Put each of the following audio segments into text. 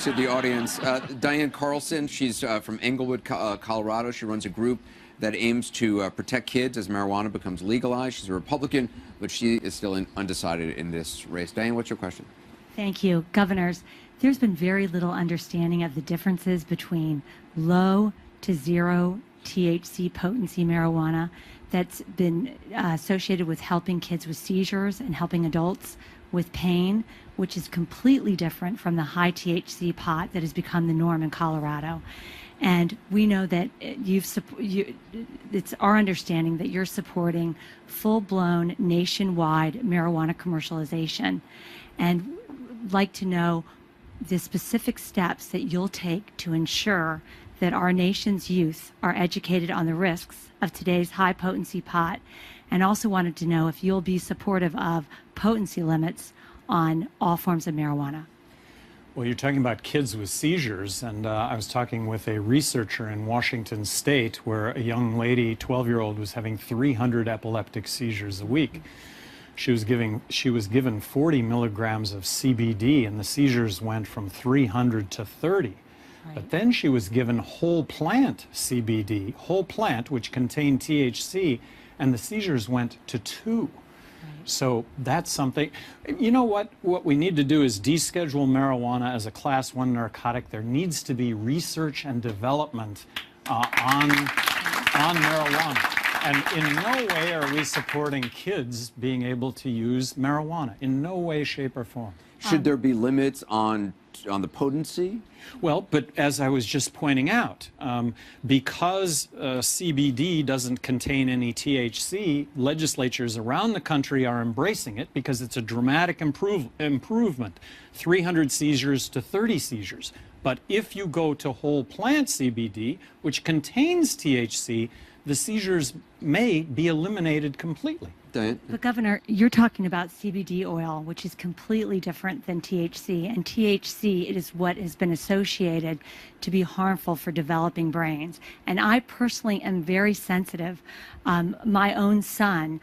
To the audience, Diane Carlson, she's from Englewood, Colorado. She runs a group that aims to protect kids as marijuana becomes legalized. She's a Republican, but she is still undecided in this race. Diane, what's your question? Thank you. Governors, there's been very little understanding of the differences between low to zero THC potency marijuana that's been associated with helping kids with seizures and helping adults with pain, which is completely different from the high THC pot that has become the norm in Colorado. And we know that it's our understanding that you're supporting full-blown nationwide marijuana commercialization. And I'd like to know the specific steps that you'll take to ensure that our nation's youth are educated on the risks of today's high-potency pot, and also wanted to know if you'll be supportive of potency limits on all forms of marijuana. Well, you're talking about kids with seizures, and I was talking with a researcher in Washington State where a young lady, 12-year-old, was having 300 epileptic seizures a week. She was given 40 milligrams of CBD, and the seizures went from 300 to 30. Right. But then she was given whole plant CBD, whole plant, which contained THC, and the seizures went to 2. So that's something. You know what we need to do is deschedule marijuana as a class 1 narcotic. There needs to be research and development on marijuana. And in no way are we supporting kids being able to use marijuana. In no way, shape, or form. Should there be limits on the potency? Well, but as I was just pointing out, because CBD doesn't contain any THC, legislatures around the country are embracing it because it's a dramatic improvement, 300 seizures to 30 seizures. But if you go to whole plant CBD, which contains THC, the seizures may be eliminated completely. But Governor, you're talking about CBD oil, which is completely different than THC. And THC, it is what has been associated to be harmful for developing brains. And I personally am very sensitive. My own son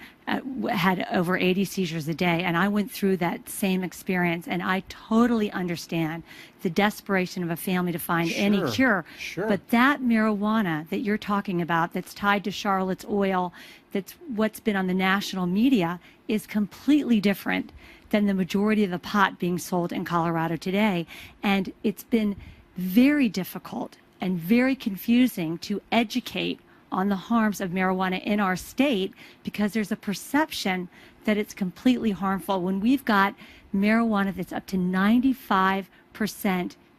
had over 80 seizures a day, and I went through that same experience. And I totally understand the desperation of a family to find any cure. Sure. But that marijuana that you're talking about that's tied to Charlotte's oil, that's what's been on the national media, is completely different than the majority of the pot being sold in Colorado today. And it's been very difficult and very confusing to educate on the harms of marijuana in our state because there's a perception that it's completely harmful when we've got marijuana that's up to 95%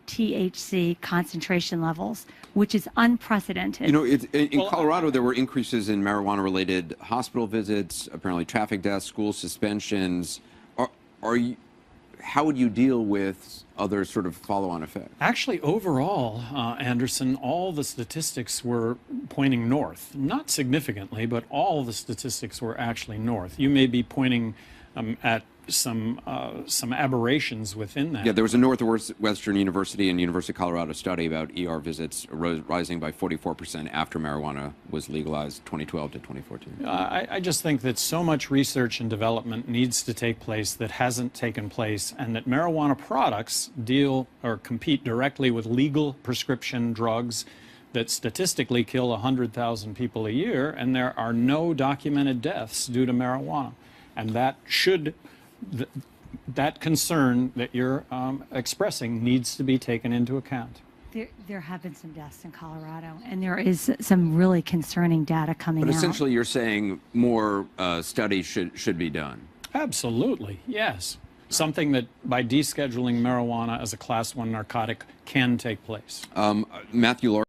THC concentration levels, which is unprecedented. You know, in Colorado, there were increases in marijuana-related hospital visits, apparently traffic deaths, school suspensions. How would you deal with other sort of follow-on effects? Actually, overall, Anderson, all the statistics were pointing north. Not significantly, but all the statistics were actually north. You may be pointing at some aberrations within that. Yeah, there was a Northwestern University and University of Colorado study about ER visits rising by 44% after marijuana was legalized 2012 to 2014. I just think that so much research and development needs to take place that hasn't taken place, and that marijuana products deal or compete directly with legal prescription drugs that statistically kill 100,000 people a year, and there are no documented deaths due to marijuana. And that should... that concern that you're expressing needs to be taken into account. There have been some deaths in Colorado, and there is some really concerning data coming out. But essentially you're saying more studies should be done. Absolutely, yes. Something that by descheduling marijuana as a class 1 narcotic can take place. Matthew